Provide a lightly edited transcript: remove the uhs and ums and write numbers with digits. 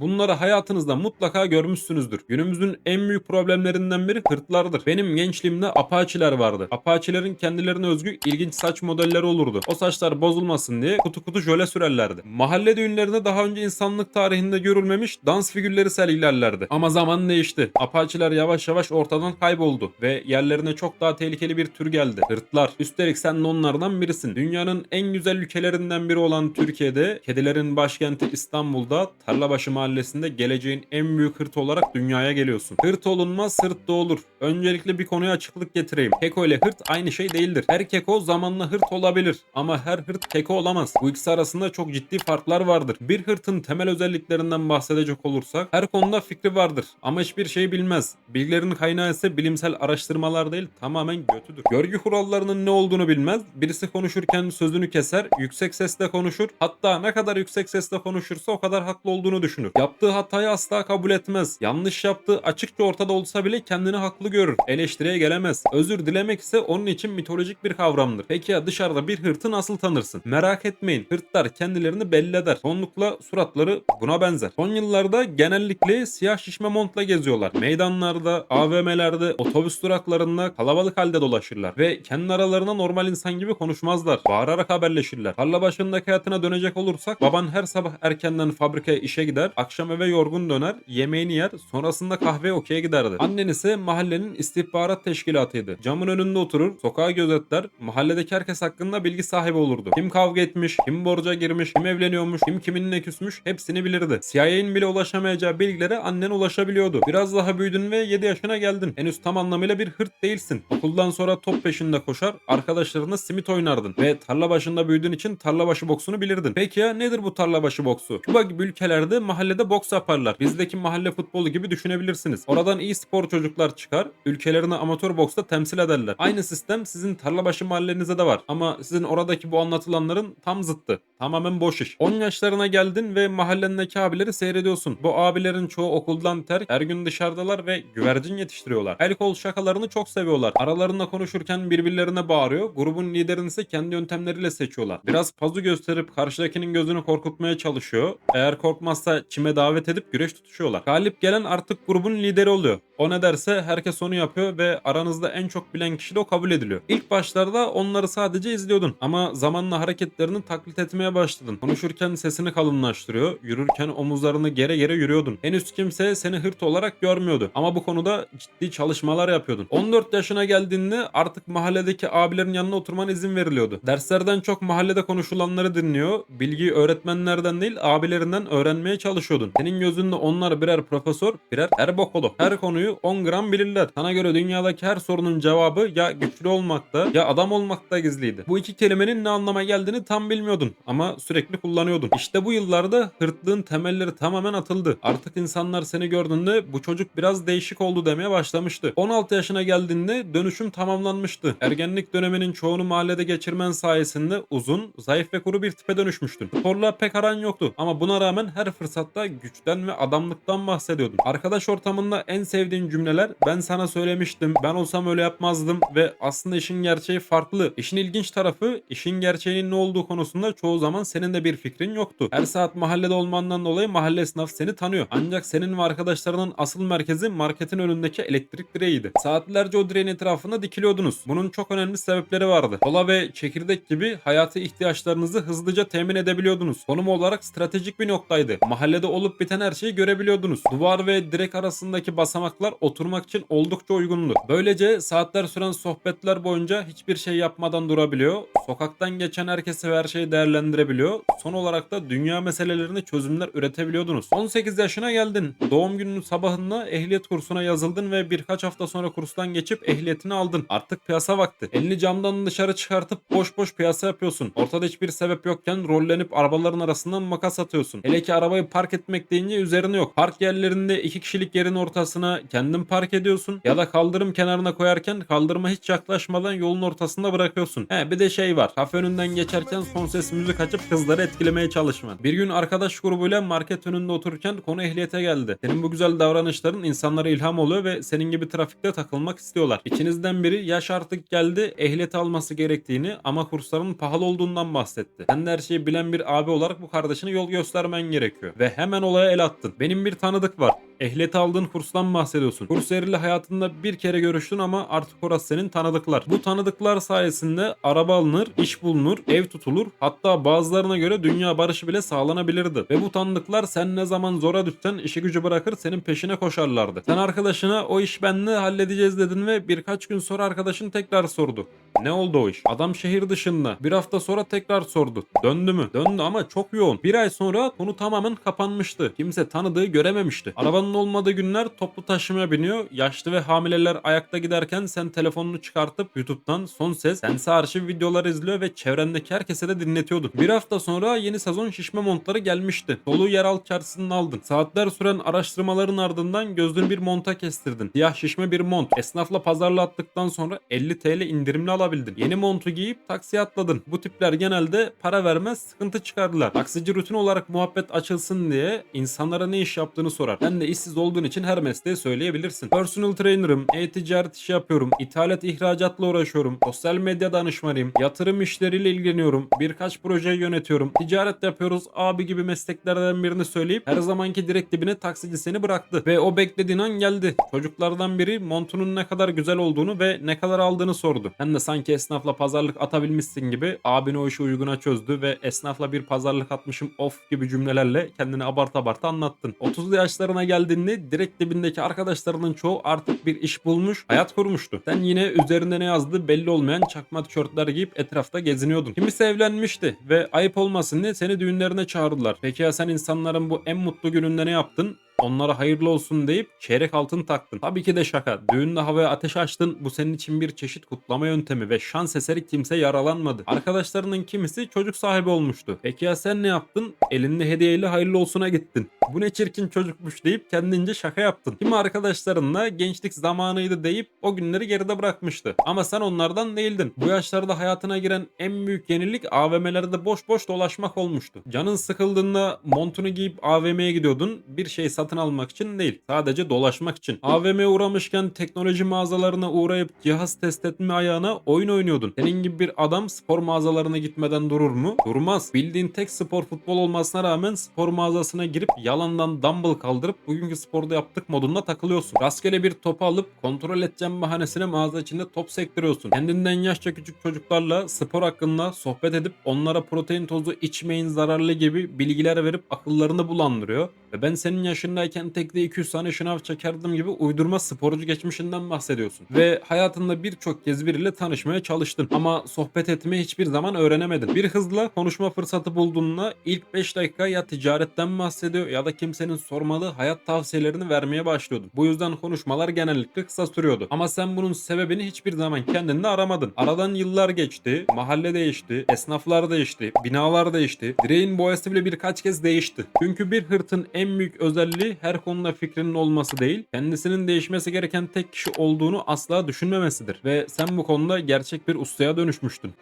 Bunları hayatınızda mutlaka görmüşsünüzdür. Günümüzün en büyük problemlerinden biri hırtlardır. Benim gençliğimde Apache'ler vardı. Apache'lerin kendilerine özgü ilginç saç modelleri olurdu. O saçlar bozulmasın diye kutu kutu jöle sürerlerdi. Mahalle düğünlerinde daha önce insanlık tarihinde görülmemiş dans figürleri sergilerlerdi. Ama zaman değişti. Apache'ler yavaş yavaş ortadan kayboldu ve yerlerine çok daha tehlikeli bir tür geldi. Hırtlar. Üstelik sen de onlardan birisin. Dünyanın en güzel ülkelerinden biri olan Türkiye'de, kedilerin başkenti İstanbul'da Tarlabaşı Mahallesi'nde geleceğin en büyük hırt olarak dünyaya geliyorsun. Hırt olunmaz, hırt doğulur. Öncelikle bir konuya açıklık getireyim. Keko ile hırt aynı şey değildir. Her keko zamanla hırt olabilir ama her hırt keko olamaz. Bu ikisi arasında çok ciddi farklar vardır. Bir hırtın temel özelliklerinden bahsedecek olursak her konuda fikri vardır ama hiçbir şey bilmez. Bilgilerin kaynağı ise bilimsel araştırmalar değil, tamamen götüdür. Görgü kurallarının ne olduğunu bilmez. Birisi konuşurken sözünü keser, yüksek sesle konuşur. Hatta ne kadar yüksek sesle konuşursa o kadar haklı olduğunu düşünür. Yaptığı hatayı asla kabul etmez. Yanlış yaptığı açıkça ortada olsa bile kendini haklı görür. Eleştiriye gelemez. Özür dilemek ise onun için mitolojik bir kavramdır. Peki ya dışarıda bir hırtı nasıl tanırsın? Merak etmeyin. Hırtlar kendilerini belli eder. Çoğunlukla suratları buna benzer. Son yıllarda genellikle siyah şişme montla geziyorlar. Meydanlarda, AVM'lerde, otobüs duraklarında kalabalık halde dolaşırlar. Ve kendi aralarına normal insan gibi konuşmazlar. Bağırarak haberleşirler. Tarla başındaki hayatına dönecek olursak baban her sabah erkenden fabrikaya işe gider. Akşam eve yorgun döner. Yemeğini yer. Sonrasında kahve okey'e giderdi. Annen ise mahallenin istihbarat teşkilatıydı. Camın önünde oturur. Sokağı gözetler. Mahalledeki herkes hakkında bilgi sahibi olurdu. Kim kavga etmiş, kim borca girmiş, kim evleniyormuş, kim kiminle küsmüş hepsini bilirdi. CIA'nin bile ulaşamayacağı bilgilere annen ulaşabiliyordu. Biraz daha büyüdün ve 7 yaşına geldin. Henüz tam anlamıyla bir hırt değilsin. Okuldan sonra top peşinde koşar, arkadaşlarınla simit oynardın ve tarla başında büyüdüğün için tarla başı boksunu bilirdin. Peki ya nedir bu tarla başı boksu? Küba gibi ülkelerde mahallede boks yaparlar. Bizdeki mahalle futbolu gibi düşünebilirsiniz. Oradan iyi spor çocuklar çıkar, ülkelerini amatör boksta temsil ederler. Aynı sistem sizin tarlabaşı mahallenizde de var ama sizin oradaki bu anlatılanların tam zıttı. Tamamen boş iş. 10 yaşlarına geldin ve mahallendeki abileri seyrediyorsun. Bu abilerin çoğu okuldan terk, her gün dışarıdalar ve güvercin yetiştiriyorlar. El kol şakalarını çok seviyorlar. Aralarında konuşurken birbirlerine bağırıyor. Grubun liderini ise kendi yöntemleriyle seçiyorlar. Biraz pazu gösterip karşıdakinin gözünü korkutmaya çalışıyor. Eğer korkmazsa çime davet edip güreş tutuşuyorlar. Galip gelen artık grubun lideri oluyor. O ne derse herkes onu yapıyor ve aranızda en çok bilen kişi de o kabul ediliyor. İlk başlarda onları sadece izliyordun ama zamanla hareketlerini taklit etmeye başladın. Konuşurken sesini kalınlaştırıyor, yürürken omuzlarını gere gere yürüyordun. Henüz kimse seni hırt olarak görmüyordu ama bu konuda ciddi çalışmalar yapıyordun. 14 yaşına geldiğinde artık mahalledeki abilerin yanına oturmana izin veriliyordu. Derslerden çok mahallede konuşulanları dinliyor, bilgiyi öğretmenlerden değil abilerinden öğrenmeye çalışıyordun. Senin gözünde onlar birer profesör, birer erbokolo. Her konuyu 10 gram bilirler. Sana göre dünyadaki her sorunun cevabı ya güçlü olmakta ya adam olmakta gizliydi. Bu iki kelimenin ne anlama geldiğini tam bilmiyordun ama sürekli kullanıyordun. İşte bu yıllarda hırtlığın temelleri tamamen atıldı. Artık insanlar seni gördüğünde bu çocuk biraz değişik oldu demeye başlamıştı. 16 yaşına geldiğinde dönüşüm tamamlanmıştı. Ergenlik döneminin çoğunu mahallede geçirmen sayesinde uzun, zayıf ve kuru bir tipe dönüşmüştün. Sporla pek aran yoktu ama buna rağmen her fırsatta güçten ve adamlıktan bahsediyordun. Arkadaş ortamında en sevdiğin cümleler ben sana söylemiştim, ben olsam öyle yapmazdım ve aslında işin gerçeği farklı. İşin ilginç tarafı işin gerçeğinin ne olduğu konusunda çoğu zaman senin de bir fikrin yoktu. Her saat mahallede olmandan dolayı mahalle esnafı seni tanıyor. Ancak senin ve arkadaşlarının asıl merkezi marketin önündeki elektrik direğiydi. Saatlerce o direğin etrafında dikiliyordunuz. Bunun çok önemli sebepleri vardı. Kola ve çekirdek gibi hayati ihtiyaçlarınızı hızlıca temin edebiliyordunuz. Konum olarak stratejik bir noktaydı. Mahallede olup biten her şeyi görebiliyordunuz. Duvar ve direk arasındaki basamaklar oturmak için oldukça uygundu. Böylece saatler süren sohbetler boyunca hiçbir şey yapmadan durabiliyor. Sokaktan geçen herkesi ve her şeyi değerlendirebiliyor. Son olarak da dünya meselelerine çözümler üretebiliyordunuz. 18 yaşına geldin. Doğum gününün sabahında ehliyet kursuna yazıldın ve birkaç hafta sonra kurstan geçip ehliyetini aldın. Artık piyasa vakti. Elini camdan dışarı çıkartıp boş boş piyasa yapıyorsun. Ortada hiçbir sebep yokken rollenip arabaların arasından makas atıyorsun. Hele ki arabayı park etmek deyince üzerine yok. Park yerlerinde 2 kişilik yerin ortasına kendin park ediyorsun ya da kaldırım kenarına koyarken kaldırıma hiç yaklaşmadan yolun ortasında bırakıyorsun. Bir de şey var. Kafe önünden geçerken son ses müzik açıp kızları etkilemeye çalışman. Bir gün arkadaş grubuyla market önünde otururken konu ehliyete geldi. Senin bu güzel davranışların insanlara ilham oluyor ve senin gibi trafikte takılmak istiyorlar. İçinizden biri yaş artık geldi, ehliyet alması gerektiğini ama kursların pahalı olduğundan bahsetti. Sen de her şeyi bilen bir abi olarak bu kardeşine yol göstermen gerekiyor. Ve hemen hemen olaya el attın. Benim bir tanıdık var. Ehliyeti aldığın kurstan bahsediyorsun. Kursiyerle hayatında bir kere görüştün ama artık orası senin tanıdıklar. Bu tanıdıklar sayesinde araba alınır, iş bulunur, ev tutulur. Hatta bazılarına göre dünya barışı bile sağlanabilirdi. Ve bu tanıdıklar sen ne zaman zora düşsen işi gücü bırakır senin peşine koşarlardı. Sen arkadaşına o iş benle halledeceğiz dedin ve birkaç gün sonra arkadaşın tekrar sordu. Ne oldu o iş? Adam şehir dışında. Bir hafta sonra tekrar sordu. Döndü mü? Döndü ama çok yoğun. Bir ay sonra konu tamamen kapanmıştı. Kimse tanıdığı görememişti. Arabanın olmadığı günler toplu taşımaya biniyor. Yaşlı ve hamileler ayakta giderken sen telefonunu çıkartıp YouTube'dan son ses, sensi arşiv videolar izliyor ve çevrendeki herkese de dinletiyordun. Bir hafta sonra yeni sezon şişme montları gelmişti. Soluğu yeraltı çarşısından aldın. Saatler süren araştırmaların ardından gözlüğün bir monta kestirdin. Siyah şişme bir mont. Esnafla pazarla attıktan sonra 50 TL indirimli alabildin. Yeni montu giyip taksiye atladın. Bu tipler genelde para vermez sıkıntı çıkardılar. Taksici rutin olarak muhabbet açılsın diye insanlara ne iş yaptığını sorar. Sen de işsiz olduğun için her mesleği söyleyebilirsin. Personal trainer'ım, e-ticaret işi yapıyorum, ithalat ihracatla uğraşıyorum, sosyal medya danışmanıyım, yatırım işleriyle ilgileniyorum, birkaç projeyi yönetiyorum, ticaret yapıyoruz abi gibi mesleklerden birini söyleyip her zamanki direkt dibine taksici seni bıraktı. Ve o beklediğin an geldi. Çocuklardan biri montunun ne kadar güzel olduğunu ve ne kadar aldığını sordu. Sen de sanki esnafla pazarlık atabilmişsin gibi abine o işi uyguna çözdü ve esnafla bir pazarlık atmışım of gibi cümlelerle kendini abarta anlattın. 30'lu yaşlarına geldiğinde direkt dibindeki arkadaşlarının çoğu artık bir iş bulmuş, hayat kurmuştu. Sen yine üzerinde ne yazdığı belli olmayan çakma tişörtler giyip etrafta geziniyordun. Kimisi evlenmişti ve ayıp olmasın diye seni düğünlerine çağırdılar. Peki ya sen insanların bu en mutlu gününde ne yaptın? Onlara hayırlı olsun deyip çeyrek altın taktın. Tabii ki de şaka. Düğünde havaya ateş açtın. Bu senin için bir çeşit kutlama yöntemi ve şans eseri kimse yaralanmadı. Arkadaşlarının kimisi çocuk sahibi olmuştu. Peki ya sen ne yaptın? Elinde hediyeyle hayırlı olsuna gittin. Bu ne çirkin çocukmuş deyip kendince şaka yaptın. Kimi arkadaşlarınla gençlik zamanıydı deyip o günleri geride bırakmıştı. Ama sen onlardan değildin. Bu yaşlarda hayatına giren en büyük yenilik AVM'lerde boş boş dolaşmak olmuştu. Canın sıkıldığında montunu giyip AVM'ye gidiyordun. Bir şey satın almak için değil. Sadece dolaşmak için. AVM'ye uğramışken teknoloji mağazalarına uğrayıp cihaz test etme ayağına oyun oynuyordun. Senin gibi bir adam spor mağazalarına gitmeden durur mu? Durmaz. Bildiğin tek spor futbol olmasına rağmen spor mağazasına girip yalandan dumbbell kaldırıp bugünkü sporda yaptık modunda takılıyorsun. Rastgele bir topu alıp kontrol edeceğim bahanesine mağaza içinde top sektiriyorsun. Kendinden yaşça küçük çocuklarla spor hakkında sohbet edip onlara protein tozu içmeyin zararlı gibi bilgiler verip akıllarını bulandırıyor. Ve ben senin yaşındayken tekte 200 tane şınav çekerdim gibi uydurma sporcu geçmişinden bahsediyorsun. Ve hayatında birçok kez biriyle tanışmaya çalıştın. Ama sohbet etmeyi hiçbir zaman öğrenemedin. Bir hızla konuşma fırsatı bulduğunda ilk 5 dakika ya ticaretten bahsediyor ya da kimsenin sormadığı hayat tavsiyelerini vermeye başlıyordun. Bu yüzden konuşmalar genellikle kısa sürüyordu. Ama sen bunun sebebini hiçbir zaman kendinde aramadın. Aradan yıllar geçti, mahalle değişti, esnaflar değişti, binalar değişti, direğin boyası bile birkaç kez değişti. Çünkü bir hırtın en büyük özelliği her konuda fikrinin olması değil, kendisinin değişmesi gereken tek kişi olduğunu asla düşünmemesidir. Ve sen bu konuda gerçek bir ustaya dönüşmüştün.